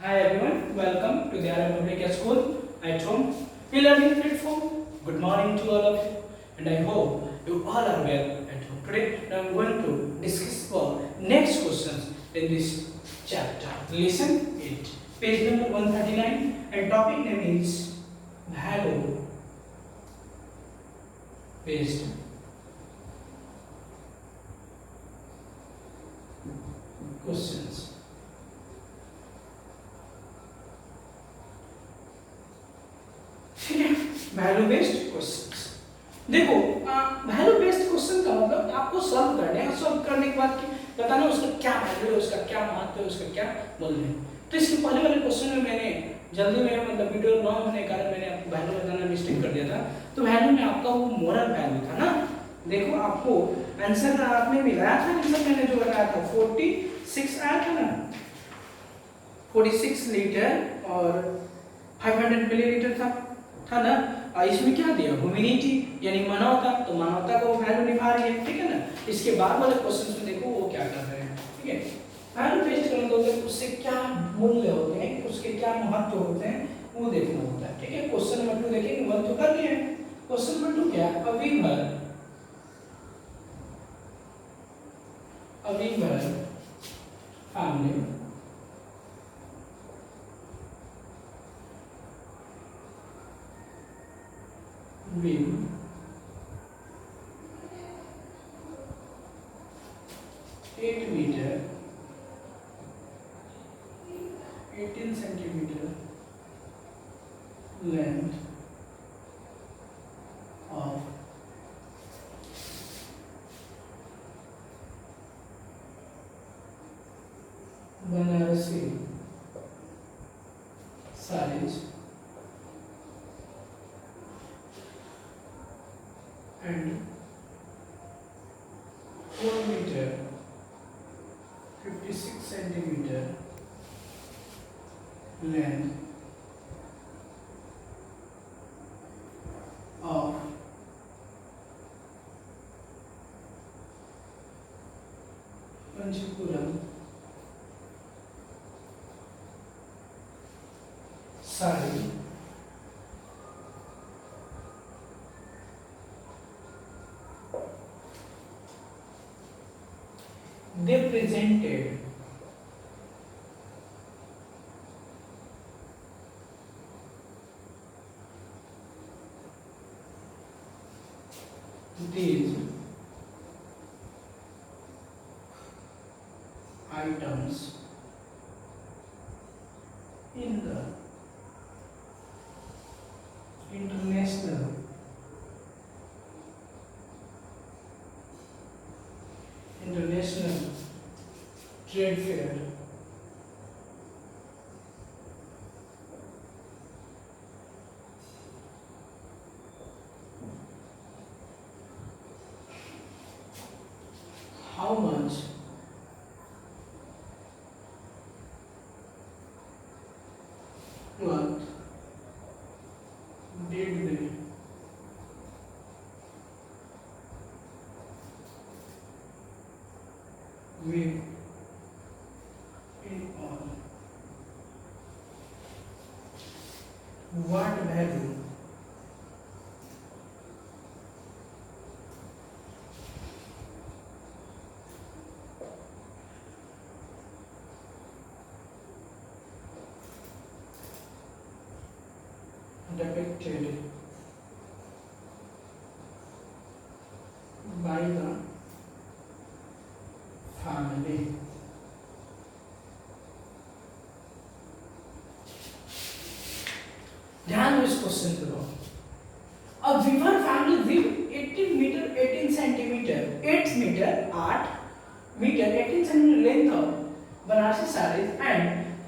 Hi everyone, welcome to the Arab Public School at home. E-learning platform. Good morning to all of you, and I hope you all are well at home. Today, I am going to discuss about next questions in this chapter. Listen it. Page number 139, and topic name is value based questions. ठीक है, value based questions. देखो value based question का मतलब आपको solve करने हैं, solve करने के बाद बताना उसका क्या वैल्यू है, उसका क्या महत्व है, उसका क्या मूल्य है। तो इसके पहले वाले क्वेश्चन में मैंने जल्दी में मतलब वीडियो ना होने के कारण मैंने आपको वैल्यू बताना मिस्टेक कर दिया था। तो वैल्यू में आपका वो मोरल वैल्यू था ना। देखो आपको आंसर आपने मिलाया था, आंसर मैंने जो बताया था 46 आया था ना, 46 लीटर और 500 मिलीलीटर था ना। इसमें क्या दिया, ह्यूमैनिटी यानी मानवता, तो मानवता को वैल्यू निभा रही है, ठीक है ना। इसके बाद वाले क्वेश्चन में देखो वो क्या कर रहे हैं, ठीक है। वैल्यू बेस्ड करने दोगे उससे क्या मूल्य होते हैं, उसके क्या महत्व होते हैं वो देखना होता है, ठीक है। क्वेश्चन नंबर 2 देखेंगे, 1 तो कर लिए। क्वेश्चन नंबर 2 क्या, अविभर family will 8 meter 18 centimeter length of Banarasi sarees and 4 meter 56 centimeter length of Kanchipuram saree they presented these items in the international trade fair how much what did they with in all what value depicted by the family ध्यान दो इस question को। अब weaver family विव 18 metre 18 centimetre 8 metre 8 metre 18 centimetre length of Banarasi saris and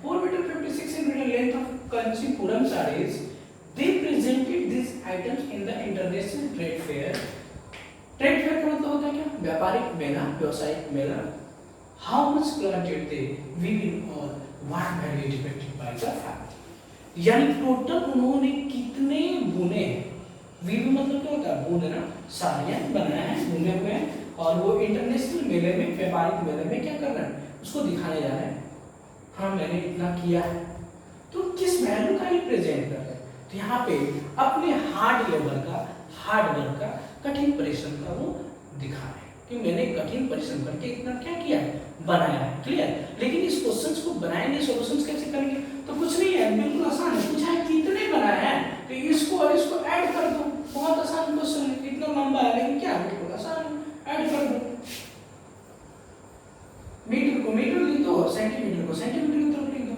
4 metre 56 centimetre length of Kanchipuram saris they presented these items in the international trade fair. Trade fair का मतलब होता है क्या, व्यापारिक मेला, व्यवसायिक मेला। how much cloth did they weave in all what value depicted by the fact, यानी टोटल उन्होंने कितने बुने, वीव मतलब क्या होता है, बुनना, साड़ियाँ बनाए हैं, बुने हुए हैं, और वो इंटरनेशनल मेले में, व्यापारिक मेले में क्या कर रहे हैं, उसको दिखाने जा रहे हैं। हाँ मैंने इतना किया है, रिप्रेजेंट कर रहे हैं। तो यहाँ पे अपने हार्ड लेवल का, हार्ड वर्क का, कठिन परिश्रम का वो दिखा रहे हैं कि मैंने कठिन परिश्रम करके इतना क्या किया है, बनाया है। क्लियर? लेकिन इस क्वेश्चंस को बनाएंगे, सॉल्यूशंस कैसे करेंगे? तो कुछ नहीं है, बिल्कुल आसान है। पूछा है कितने बनाया है, तो इसको और इसको ऐड कर दो। बहुत आसान क्वेश्चन है, इतना लंबा है लेकिन क्या बिल्कुल आसान है, ऐड कर दो। मीटर को मीटर लिख दो और सेंटीमीटर को सेंटीमीटर की तरफ लिख दो।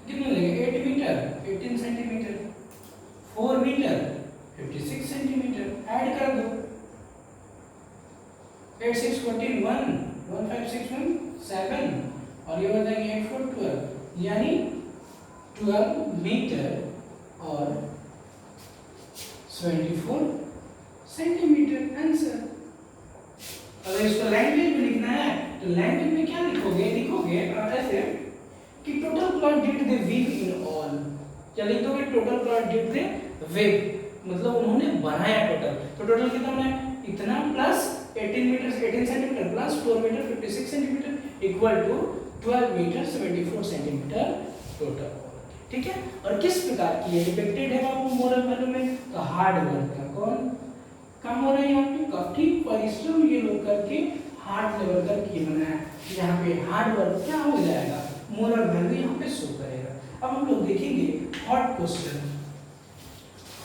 कितने लगेगा? 8 metre 18 centimetre, 4 metre 56 centimetre, add कर दो। 8 6 14 1 1 5 6 1 7 और ये बताएंगे 8 4 12, यानी 12 मीटर और 74 सेंटीमीटर आंसर। अगर इसको लैंग्वेज में लिखना है तो लैंग्वेज में क्या लिखोगे? लिखोगे ऐसे कि total plot did they weave in all. क्या लिख दोगे? Total plot did they weave, मतलब उन्होंने बनाया टोटल। तो टोटल कितना बनाया? इतना plus 18 metre 18 centimetre plus 4 metre 56 centimetre equal to 12 metre 74 centimetre total. ठीक है? और किस प्रकार की है? डिपेक्टेड है बाबू मोरल वैल्यू में, तो हार्ड वर्क का कौन काम हो रहा है यहाँ पे? कठिन परिश्रम ये लोग करके हार्ड लेवल करके बनाया। यहाँ पे हार्ड वर्क क्या हो जाएगा? मोरल वैल्यू यहाँ पे शो करेगा। अब हम लोग देखेंगे हॉट क्वेश्चन।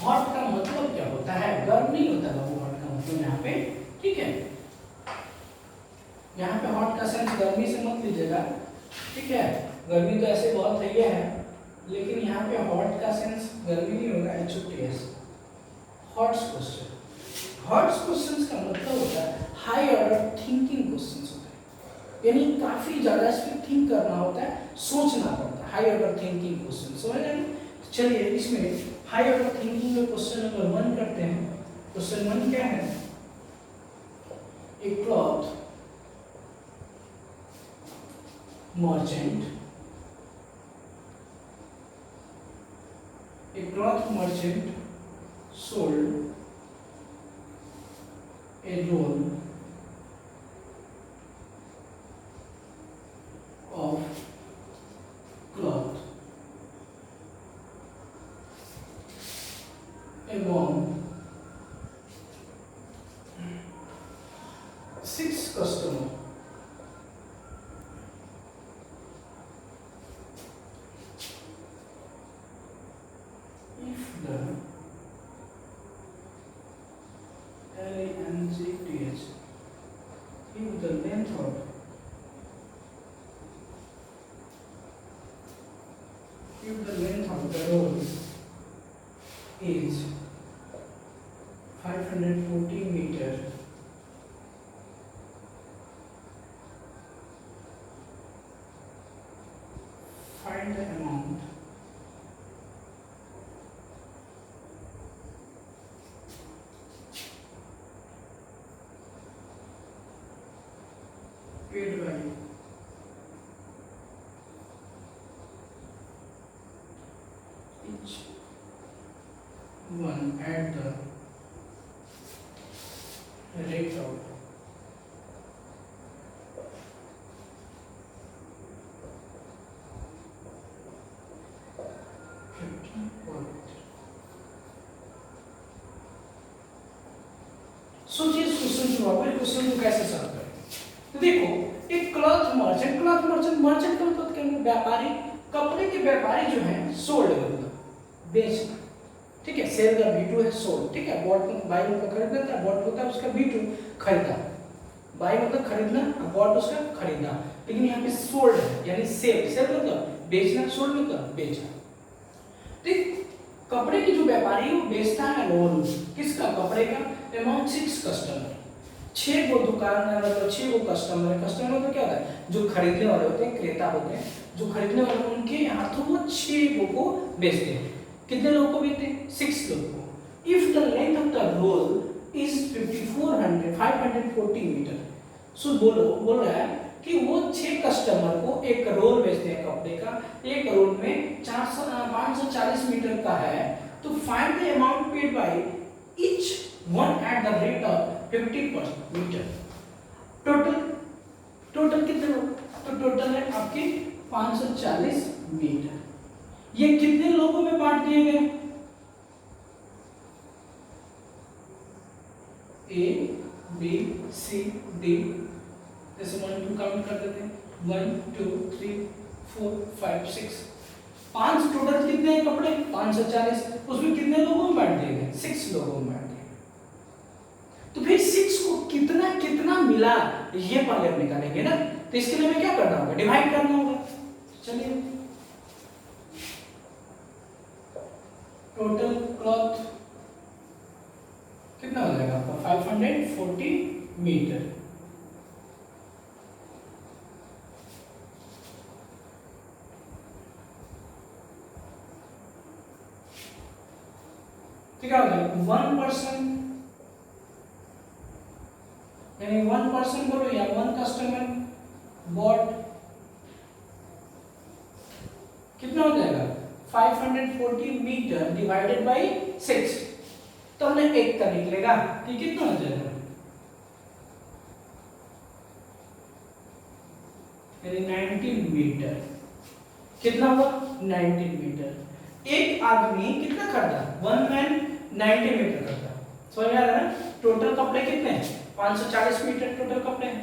हॉट का मतलब क्या होता है? गर्म नहीं होता बाबू हॉट का मतलब यहाँ पे। ठीक है? यहाँ पे हॉट का सेंस गर्मी से मत लीजिएगा। ठीक है? गर्मी तो ऐसे बहुत है लेकिन यहाँ पे हॉट का सेंस गर्मी नहीं होगा, HOTS, hots question. Hots questions का मतलब होता है हाई ऑर्डर थिंकिंग क्वेश्चंस होता है, यानी काफी ज्यादा इस पे थिंक करना होता है, सोचना पड़ता है। हाई ऑर्डर थिंकिंग क्वेश्चन समझ रहे हैं? चलिए इसमें हाई ऑर्डर थिंकिंग में क्वेश्चन नंबर 1 करते हैं। क्वेश्चन 1 क्या है? A cloth merchant, a cloth merchant sold a roll of cloth among 6 customers. If the length of the roll is 540 meter, find the amount paid by each one at the rate of 50 per meter। सोचिए इस question को, आप question को कैसे solve करें? तो देखो, एक क्लॉथ मर्चेंट का मतलब क्या है? व्यापारी, कपड़े के व्यापारी जो है, सोल्ड मतलब बेचना। ठीक है? सेल का B2 है, सोल्ड। ठीक है? बॉट बाई मतलब खरीदना था, बॉट होता है उसका B2 खरीदा। बाई मतलब खरीदना, बॉट उसका खरीदा। लेकिन यहाँ पे सोल्ड है, यानी सेल। सेल मतलब बेचना, सोल्ड मतलब बेचना। ठीक? कपड़े की जो व्यापारी वो बेचता है रोल, किसका? कपड़े का। अमाउंट 6 कस्टमर, 6 को दुकानदार मतलब 6 को कस्टमर है। कस्टमर तो क्या होता है? जो खरीदने वाले होते हैं, क्रेता होते हैं, जो खरीदने वाले उनके हाथों वो 6 लोगों को बेचते हैं। कितने लोगों को बेचते हैं? 6 लोगों को। If the length of the roll is 540 metre, so बोल रहा है कि वो 6 कस्टमर को एक रोल बेचते हैं कपड़े का। एक रोल में 540 मीटर का है, तो find the amount paid by each one at the rate of 50 पर मीटर। टोटल कितने लोग? तो टोटल है आपके 540 मीटर। ये कितने लोगों में बांट दिए गए? ए बी सी डी, जैसे 1 2 काउंट कर देते हैं, 1 2 3 4 5 6, 5 टोटल कितने हैं कपड़े? 540। उसमें कितने लोगों में बांट दिए गए? 6 लोगों में बांट दिए। तो फिर 6 को कितना कितना मिला ये पहले हम निकालेंगे ना, तो इसके लिए हमें क्या करना होगा? डिवाइड करना होगा। चलिए, टोटल क्लॉथ कितना हो जाएगा आपका? 540 मीटर। तो क्या हो जाएगा? 1% यानी 1% बोलो या 1 कस्टमर बॉट, कितना हो जाएगा? 540 मीटर डिवाइडेड बाई 6, तो हमने 1 का निकलेगा, ये कितना हो जाएगा? यानी 19 मीटर। कितना हुआ? 19 मीटर। एक आदमी कितना करता? 1 मैन 90 मीटर करता। समझ में आ रहा है ना? टोटल कपड़े कितने हैं? 540 मीटर टोटल कपड़े हैं।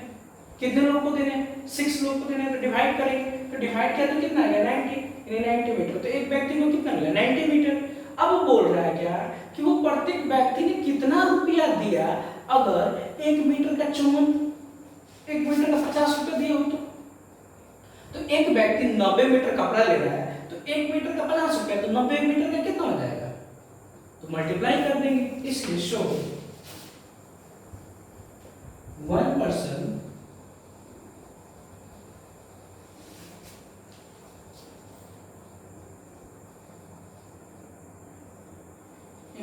कितने लोगों को देने हैं? 6 लोगों को देने हैं, तो डिवाइड करेंगे, तो डिवाइड किया तो कितना आएगा? 90, यानी 90 मीटर। तो एक व्यक्ति को कितना मिला? 90 मीटर। अब वो बोल रहा है क्या कि वो प्रत्येक व्यक्ति ने कितना रुपया दिया अगर 1 मीटर का चुम्बन, 1 मीटर का 50 रुपया दिया हो तो एक व्यक्ति 90 मीटर कपड़ा ले रहा है, तो 1 मीटर का 50 रुपया, तो 90 मीटर का कितना हो जाएगा? तो मल्टीप्लाई कर देंगे। इसलिए show 1%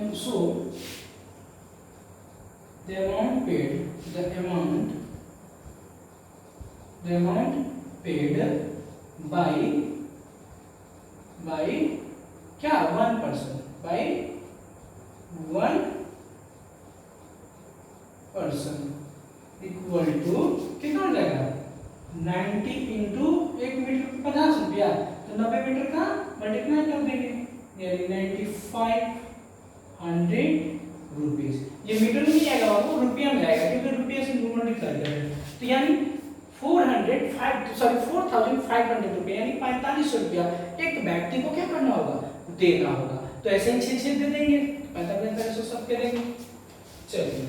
and so the amount paid by क्या? 1% by 1% इक्वल टू कितना हो जाएगा? 90 इंटू 1 मीटर 50 रुपया, तो 90 मीटर का मल्टीप्लाई कर देंगे, यानी 9500 रुपीज। ये मीटर में नहीं आएगा बाबू, रुपया में आएगा, क्योंकि रुपया से मल्टीप्लाई कर रहे हैं। तो यानी 4500 रुपया, यानी 4500 रुपया एक व्यक्ति को क्या करना होगा? देना होगा। तो ऐसे ही 6 दे देंगे, 4500 सबके देंगे। चलिए,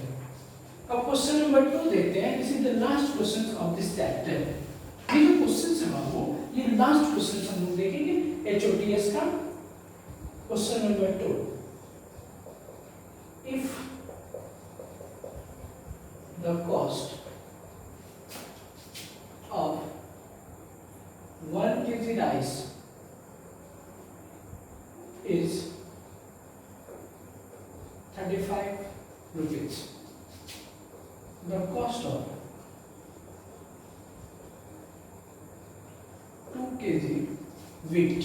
अब क्वेश्चन नंबर 2 देखते हैं। This is the last question of this chapter. ये जो क्वेश्चन है बाबू, ये लास्ट क्वेश्चन हम लोग देखेंगे HOTS का। Question number 2, if the cost of 1 kg rice is 35 rupees, the cost of 2 kg wheat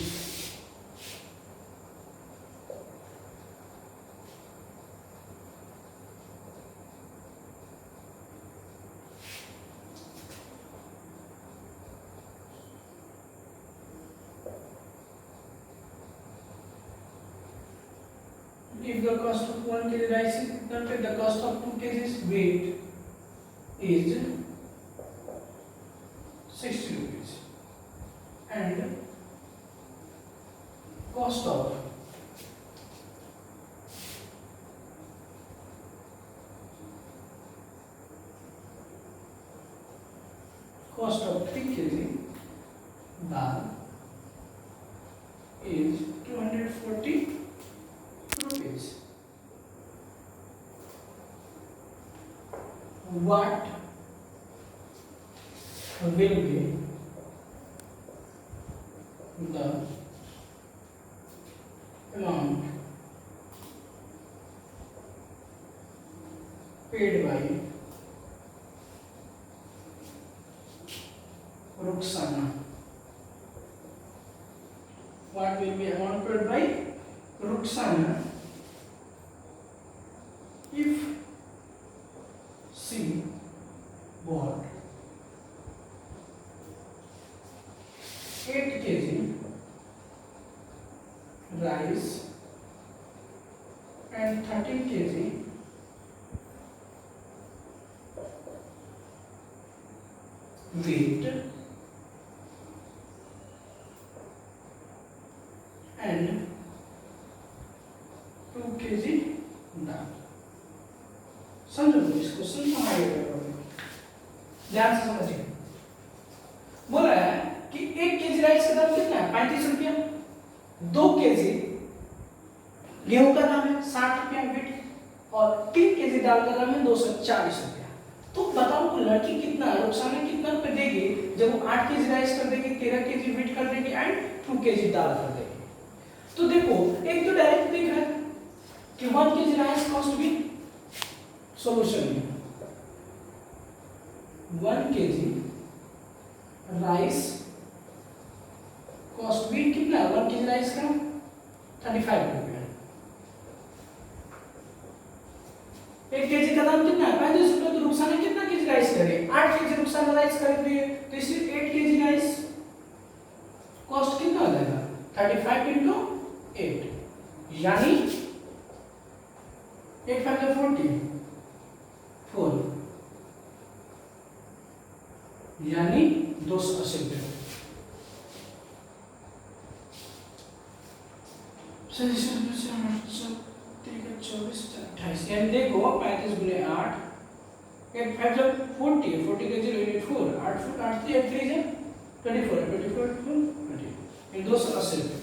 if the cost of 1 kg rice is the cost of 2 kg wheat is 60 rupees and cost of 3 kg dal is 240 rupees. What will be the amount paid by Ruxana? What will be amount paid by Ruxana if she bought 8 kg rice and 13 kg wheat and 2 kg दाल। समझो इसको, समझिए, ध्यान से समझिए। बोला है कि 1 KG rice का दाम कितना है, 35 रुपया। 2 केजी गेहूं का दाम है 60 रुपया वीट, और 3 केजी दाल का दाम है 240 रुपया। तो बताओ वो लड़की कितना, रुखसाना कितना रुपए देगी जब वो 8 केजी राइस कर देगी, 13 केजी वीट कर देगी एंड 2 केजी दाल कर देगी। तो देखो एक तो डायरेक्ट दिख रहा है कि 1 केजी राइस कॉस्ट भी, सॉल्यूशन में 1 केजी राइस कॉस्ट भी कितना है, 1 केजी राइस का 35 रुपया। 1 केजी का दाम कितना है, 35 रुपये। तो रुखसाना कितना केजी राइस करे, 8 केजी रुखसाना राइस खरीद रही है, तो इसलिए 8 केजी राइस कॉस्ट कितना हो जाएगा, 35 इंटू 8, यानी 8 5 40 4, यानी 280 रुपये। यानी देखो 35 गुने 8, 8 5 40, 40 के 0 8 4, 8 4 8 3 3 है 24, 24 20, 280 रुपये।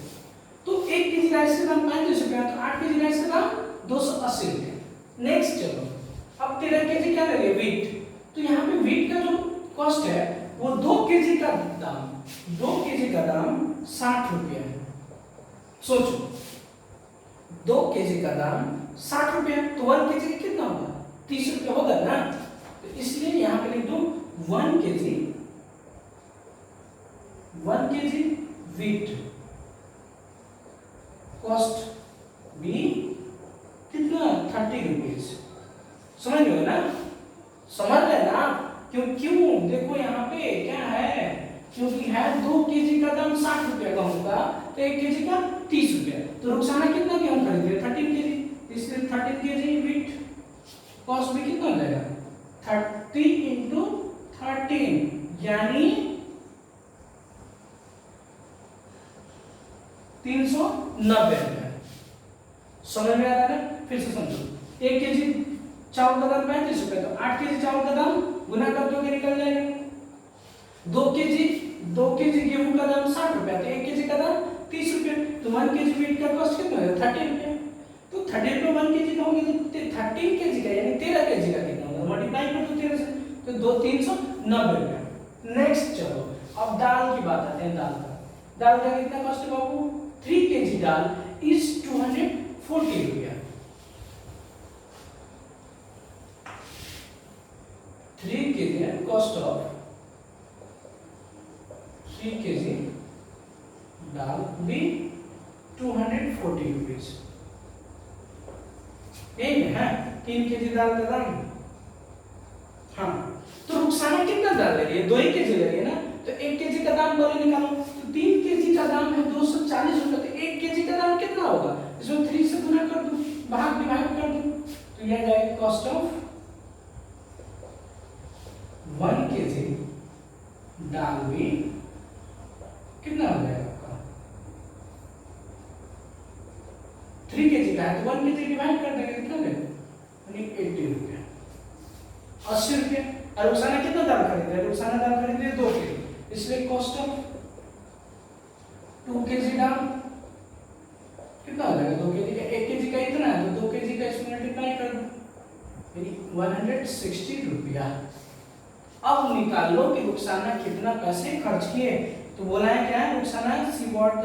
तो 1 केजी राइस का दाम 35 रुपये, तो 8 केजी राइस का दाम 280 रुपये। नेक्स्ट चलो, अब 13 केजी क्या लगे, वीट। तो यहाँ पे वीट का जो कॉस्ट है वो 2 केजी का दाम, 2 केजी का दाम 60 रुपये है। सोचो 2 केजी का दाम 60 रुपये, तो 1 केजी कितना होगा, 30 रुपये होगा ना। तो इसलिए यहाँ पे लिख दो 1 केजी वीट कॉस्ट भी कितना, 30 रुपीज। समझ रहे हो ना, समझ रहे ना क्यों देखो यहाँ पे क्या है, क्योंकि है 2 केजी का दाम 60 रुपया गेहूं का, तो 1 केजी का 30 रुपया। तो रुखसाना कितना गेहूं खरीद रही है, 13 केजी, इसलिए 13 केजी वीट कॉस्ट भी कितना हो जाएगा, 30 इंटू 13, यानी 390 रुपया। समझ में आ रहा है, फिर से समझो। 1 केजी चावल का दाम 35 रुपये, तो 8 केजी चावल का दाम गुना कर दोगे निकल जाएगा। 2 केजी गेहूं का दाम 60 रुपया, तो 1 केजी का दाम 30 रुपये, तो 1 केजी वीट का कॉस्ट कितना है, 30 रुपये। तो 30 रुपये 1 केजी का होंगे, तो 13 केजी का यानी 13 केजी का कितना होगा, मल्टीप्लाई कर दो 13 से, तो 390 रुपये। नेक्स्ट चलो, अब दाल की बात आते हैं। दाल का कितना कॉस्ट है बाबू, 3 केजी दाल इज 240 रुपया। 3 केजी कॉस्ट ऑफ 3 केजी दाल भी 240 रुपीज। एक है 3 केजी दाल का दाम। हाँ, तो रुखसाना कितना दाल ले रही है, 2 ही केजी ले रही है ना, तो 1 केजी का दाम बोले निकालो, तो 3 केजी का दाम है 240 रुपये, तो 1 केजी का दाम कितना होगा, इसमें 3 से गुना कर दो, भाग डिवाइड कर दो, तो यह जाएगा कॉस्ट ऑफ 1 केजी दाल भी कितना हो जाएगा आपका, 3 केजी का है तो 1 केजी डिवाइड कर देंगे, कितना देगा, 80 रुपये, 80 रुपये। और रुखसाना कितना दाल खरीद रहे हैं, रुखसाना दाल खरीद रहे 2 केजी, इसलिए कॉस्ट ऑफ 2 केजी दाल कितना हो जाएगा, 2 केजी का, 1 केजी का इतना है तो 2 केजी का इसमें मल्टीप्लाई कर दो, यानी 160 रुपया। अब निकाल लो कि रुखसाना कितना पैसे खर्च किए। तो बोला है क्या है, Rukhsana see what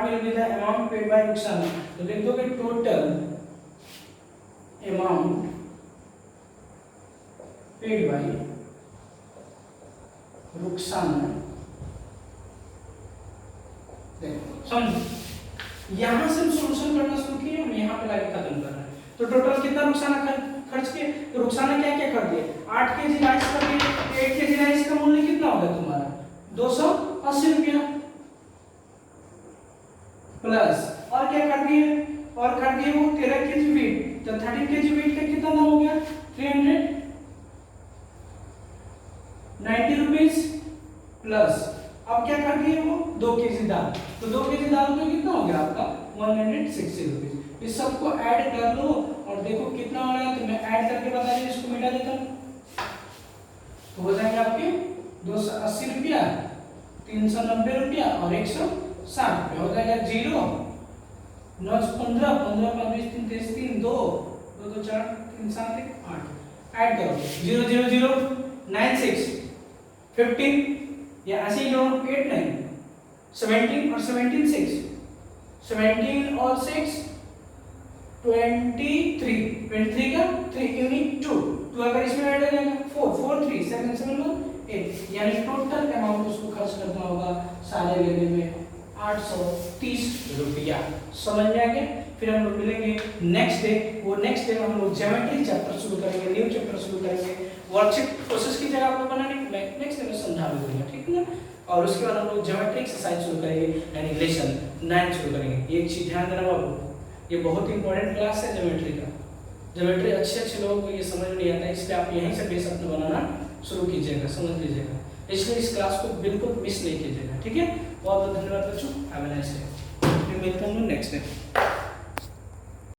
will be the amount paid by Rukhsana, तो लिख दोगे total amount paid by Rukhsana. देखो समझो, यहां से हम सॉल्यूशन करना शुरू किए, हम यहां पे लाके खत्म कर रहे हैं। तो टोटल कितना रुखसाना खर्च किए, तो रुखसाना क्या क्या कर दिए, 8 केजी राइस कर दिए, 1 केजी राइस का मूल्य कितना होगा तुम्हारा, 280 रुपया। प्लस और क्या कर दिए, और कर दिए वो 13 केजी वेट, तो 13 केजी वेट का कितना दाम हो गया 390 रुपीज प्लस अब क्या कर दिए वो 2 केजी दाल, तो 2 केजी दाल का कितना हो गया आपका 160 रुपीज। इस सबको ऐड कर लो और देखो कितना हो रहा है, तो मैं ऐड करके बता रही हूँ, इसको मिटा देता हूँ, तो हो जाएंगे आपके 280 रुपया, 390 रुपया और 160 रुपया, हो जाएगा 0 9 15 15 5 20 3 23 3 2 2 2 4 3 7 1 8 ऐड करो 0 0 0 9 6 15 या ऐसे ही लो 8 9 17 और 17 6 17 और 6 23 का 3 यूनिट 2 अगर इसमें ऐड हो जाएगा 4 4 3 7 7 8 यानी टोटल अमाउंट उसको खर्च करना होगा सारे लेने में 830 रुपया। समझ में आ गया? फिर हम लोग मिलेंगे नेक्स्ट डे, वो नेक्स्ट डे हम लोग ज्योमेट्री चैप्टर शुरू करेंगे, न्यू चैप्टर शुरू करेंगे। वर्कशीट कोशिश कीजिएगा आप लोग बनाने की, मैं नेक्स्ट डे में समझा दूंगा, ठीक है ना। और उसके बाद हम लोग ज्योमेट्री एक्सरसाइज शुरू करेंगे, यानी लेसन 9 शुरू करेंगे। एक चीज ध्यान देना बाबू, ये बहुत इंपॉर्टेंट क्लास है ज्योमेट्री का। ज्योमेट्री अच्छे लोगों को ये समझ नहीं आता है, इसलिए आप यहीं से बेस अपना बनाना शुरू कीजिएगा, समझ लीजिएगा। इसलिए इस क्लास को बिल्कुल मिस नहीं कीजिएगा, ठीक है। बहुत बहुत धन्यवाद बच्चों, हैव अ नाइस डे। फिर मिलते हैं हम लोग नेक्स्ट डे।